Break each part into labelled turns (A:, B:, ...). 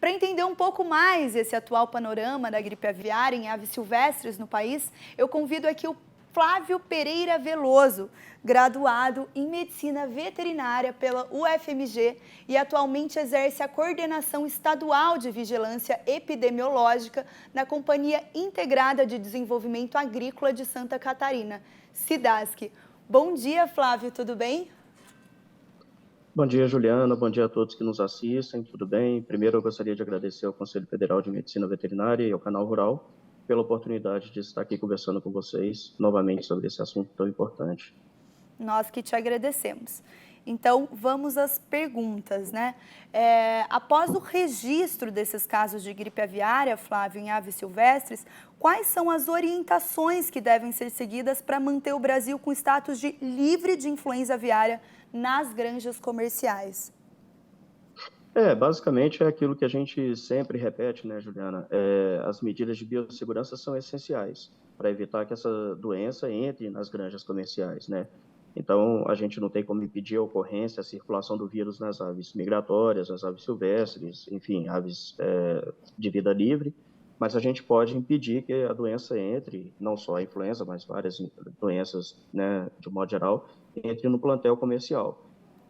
A: Para entender um pouco mais esse atual panorama da gripe aviária em aves silvestres no país, eu convido aqui o Flávio Pereira Veloso, graduado em Medicina Veterinária pela UFMG e atualmente exerce a coordenação estadual de vigilância epidemiológica na Companhia Integrada de Desenvolvimento Agrícola de Santa Catarina, SIDASC. Bom dia, Flávio, tudo bem?
B: Bom dia, Juliana. Bom dia a todos que nos assistem. Tudo bem? Primeiro, eu gostaria de agradecer ao Conselho Federal de Medicina Veterinária e ao Canal Rural pela oportunidade de estar aqui conversando com vocês novamente sobre esse assunto tão importante.
A: Nós que te agradecemos. Então, vamos às perguntas, né? Após o registro desses casos de gripe aviária, Flávio, em aves silvestres, quais são as orientações que devem ser seguidas para manter o Brasil com status de livre de influenza aviária nas granjas comerciais?
B: Basicamente é aquilo que a gente sempre repete, né, Juliana? As medidas de biossegurança são essenciais para evitar que essa doença entre nas granjas comerciais, né? Então, a gente não tem como impedir a ocorrência, a circulação do vírus nas aves migratórias, nas aves silvestres, enfim, aves de vida livre, mas a gente pode impedir que a doença entre, não só a influenza, mas várias doenças, né, de um modo geral, entre no plantel comercial.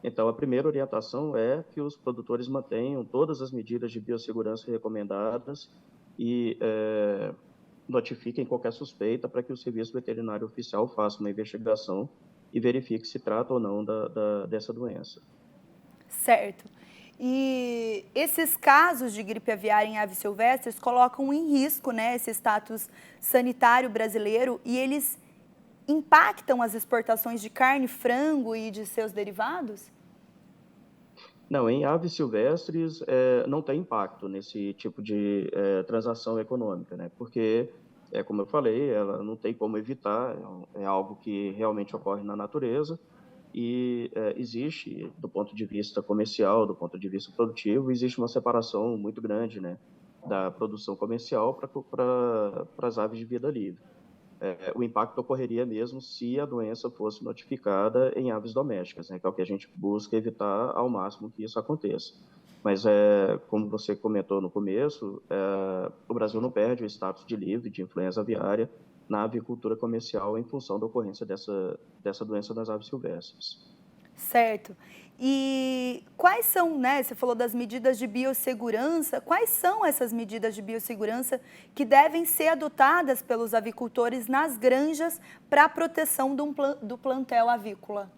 B: Então, a primeira orientação é que os produtores mantenham todas as medidas de biossegurança recomendadas e notifiquem qualquer suspeita para que o Serviço Veterinário Oficial faça uma investigação e verifique se trata ou não dessa doença.
A: Certo. E esses casos de gripe aviária em aves silvestres colocam em risco, né, esse status sanitário brasileiro e eles impactam as exportações de carne, frango e de seus derivados?
B: Não, em aves silvestres não tem impacto nesse tipo de transação econômica, né? Porque, como eu falei, ela não tem como evitar, é algo que realmente ocorre na natureza e existe, do ponto de vista comercial, do ponto de vista produtivo, existe uma separação muito grande, né, da produção comercial para as aves de vida livre. O impacto ocorreria mesmo se a doença fosse notificada em aves domésticas, né, que é o que a gente busca evitar ao máximo que isso aconteça. Mas, como você comentou no começo, o Brasil não perde o status de livre de influenza aviária na avicultura comercial em função da ocorrência dessa doença nas aves silvestres.
A: Certo. E quais são, né, você falou das medidas de biossegurança, quais são essas medidas de biossegurança que devem ser adotadas pelos avicultores nas granjas para a proteção do plantel avícola?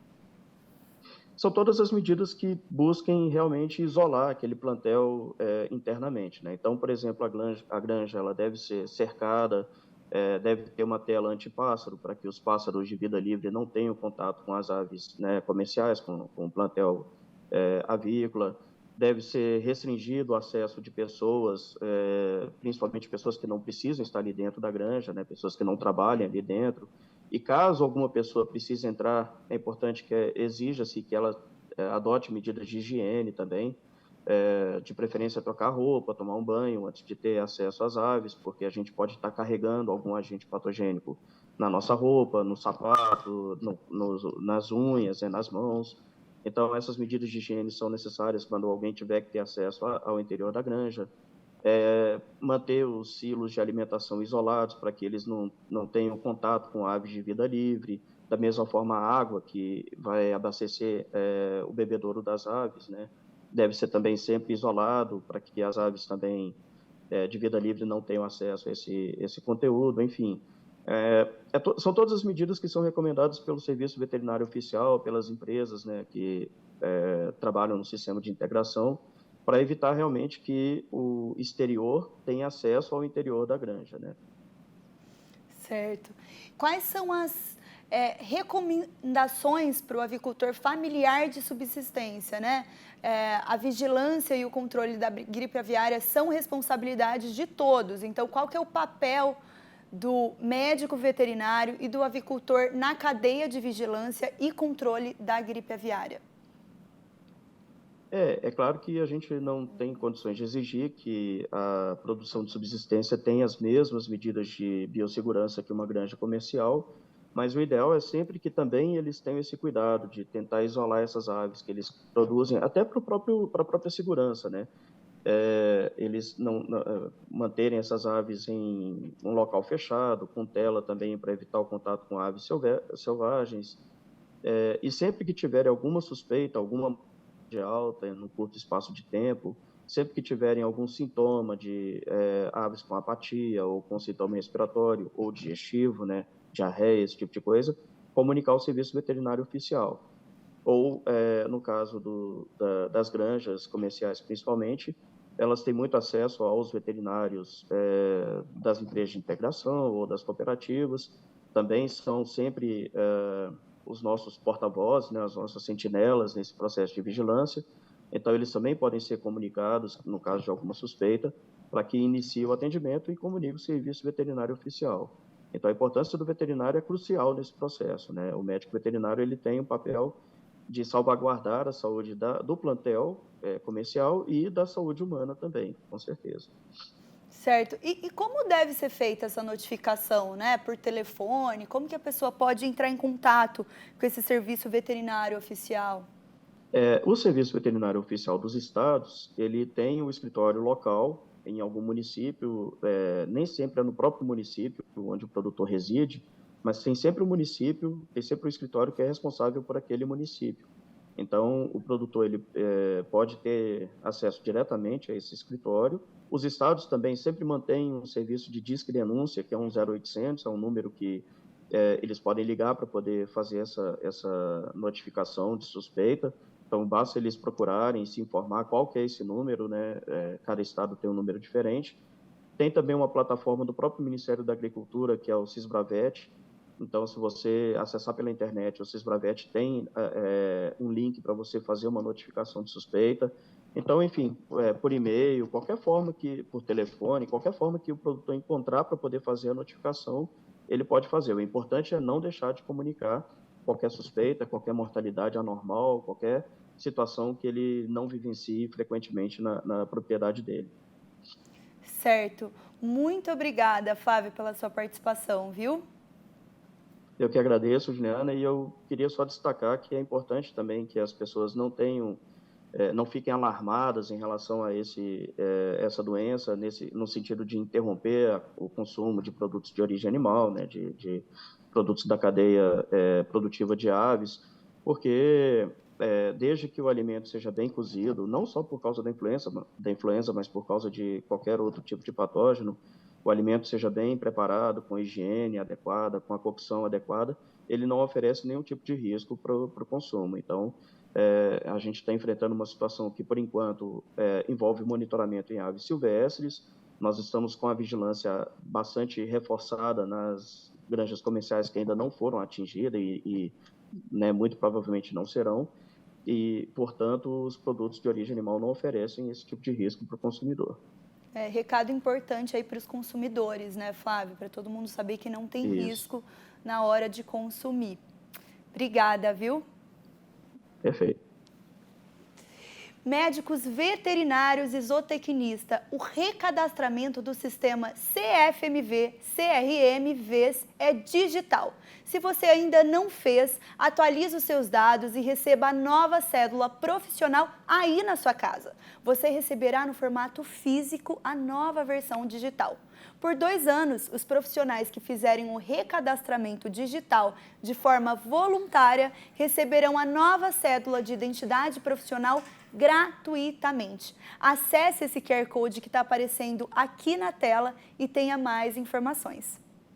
B: São todas as medidas que busquem realmente isolar aquele plantel internamente, né? Então, por exemplo, a granja ela deve ser cercada, deve ter uma tela antipássaro para que os pássaros de vida livre não tenham contato com as aves, né, comerciais, com o plantel avícola. Deve ser restringido o acesso de pessoas, principalmente pessoas que não precisam estar ali dentro da granja, né, pessoas que não trabalham ali dentro. E caso alguma pessoa precise entrar, é importante que exija-se que ela adote medidas de higiene também, de preferência trocar roupa, tomar um banho antes de ter acesso às aves, porque a gente pode estar carregando algum agente patogênico na nossa roupa, no sapato, nas unhas, nas mãos. Então, essas medidas de higiene são necessárias quando alguém tiver que ter acesso ao interior da granja. Manter os silos de alimentação isolados para que eles não tenham contato com aves de vida livre, da mesma forma a água que vai abastecer o bebedouro das aves, né? Deve ser também sempre isolado para que as aves também de vida livre não tenham acesso a esse conteúdo, enfim. São todas as medidas que são recomendadas pelo Serviço Veterinário Oficial, pelas empresas, né, que trabalham no sistema de integração, para evitar realmente que o exterior tenha acesso ao interior da granja, né?
A: Certo. Quais são as recomendações para o avicultor familiar de subsistência, né? A vigilância e o controle da gripe aviária são responsabilidades de todos. Então, qual que é o papel do médico veterinário e do avicultor na cadeia de vigilância e controle da gripe aviária?
B: É claro que a gente não tem condições de exigir que a produção de subsistência tenha as mesmas medidas de biossegurança que uma granja comercial, mas o ideal é sempre que também eles tenham esse cuidado de tentar isolar essas aves que eles produzem, até para a própria segurança, né? eles manterem essas aves em um local fechado, com tela também para evitar o contato com aves selvagens. E sempre que tiverem alguma suspeita, alguma de alta no curto espaço de tempo, sempre que tiverem algum sintoma de aves com apatia ou com sintoma respiratório ou digestivo, né, diarreia, esse tipo de coisa, comunicar ao serviço veterinário oficial. Ou, no caso das granjas comerciais, principalmente, elas têm muito acesso aos veterinários das empresas de integração ou das cooperativas, também são sempre os nossos porta-vozes, né, as nossas sentinelas nesse processo de vigilância, então eles também podem ser comunicados, no caso de alguma suspeita, para que inicie o atendimento e comunique o serviço veterinário oficial. Então, a importância do veterinário é crucial nesse processo, né? O médico veterinário ele tem um papel de salvaguardar a saúde do plantel comercial e da saúde humana também, com certeza.
A: Certo. E como deve ser feita essa notificação, né? Por telefone? Como que a pessoa pode entrar em contato com esse serviço veterinário oficial?
B: O Serviço Veterinário Oficial dos Estados, ele tem o escritório local em algum município, nem sempre é no próprio município onde o produtor reside, mas tem sempre o município, tem sempre o escritório que é responsável por aquele município. Então, o produtor ele pode ter acesso diretamente a esse escritório. Os estados também sempre mantêm um serviço de disque denúncia, que é um 0800, é um número que eles podem ligar para poder fazer essa notificação de suspeita. Então, basta eles procurarem, se informar qual que é esse número, né? Cada estado tem um número diferente. Tem também uma plataforma do próprio Ministério da Agricultura, que é o Sisbravet. Então, se você acessar pela internet, o Sisbravet tem um link para você fazer uma notificação de suspeita. Então, enfim, por e-mail, qualquer forma por telefone, qualquer forma que o produtor encontrar para poder fazer a notificação, ele pode fazer. O importante é não deixar de comunicar qualquer suspeita, qualquer mortalidade anormal, qualquer situação que ele não vivencie frequentemente na propriedade dele.
A: Certo. Muito obrigada, Flávio, pela sua participação, viu?
B: Eu que agradeço, Juliana, e eu queria só destacar que é importante também que as pessoas não fiquem alarmadas em relação a essa doença, no sentido de interromper o consumo de produtos de origem animal, né, de produtos da cadeia produtiva de aves, porque desde que o alimento seja bem cozido, não só por causa da influenza, mas por causa de qualquer outro tipo de patógeno, o alimento seja bem preparado, com higiene adequada, com a cocção adequada, ele não oferece nenhum tipo de risco para o consumo. Então, a gente está enfrentando uma situação que, por enquanto, envolve monitoramento em aves silvestres. Nós estamos com a vigilância bastante reforçada nas granjas comerciais que ainda não foram atingidas né, muito provavelmente não serão. E, portanto, os produtos de origem animal não oferecem esse tipo de risco para o consumidor.
A: Recado importante aí para os consumidores, né, Flávio? Para todo mundo saber que não tem
B: Isso.
A: risco na hora de consumir. Obrigada, viu?
B: Perfeito.
A: Médicos veterinários e zootecnista, o recadastramento do sistema CFMV-CRM-VES é digital. Se você ainda não fez, atualize os seus dados e receba a nova cédula profissional aí na sua casa. Você receberá no formato físico a nova versão digital. Por 2 anos, os profissionais que fizerem o recadastramento digital de forma voluntária receberão a nova cédula de identidade profissional gratuitamente. Acesse esse QR Code que está aparecendo aqui na tela e tenha mais informações.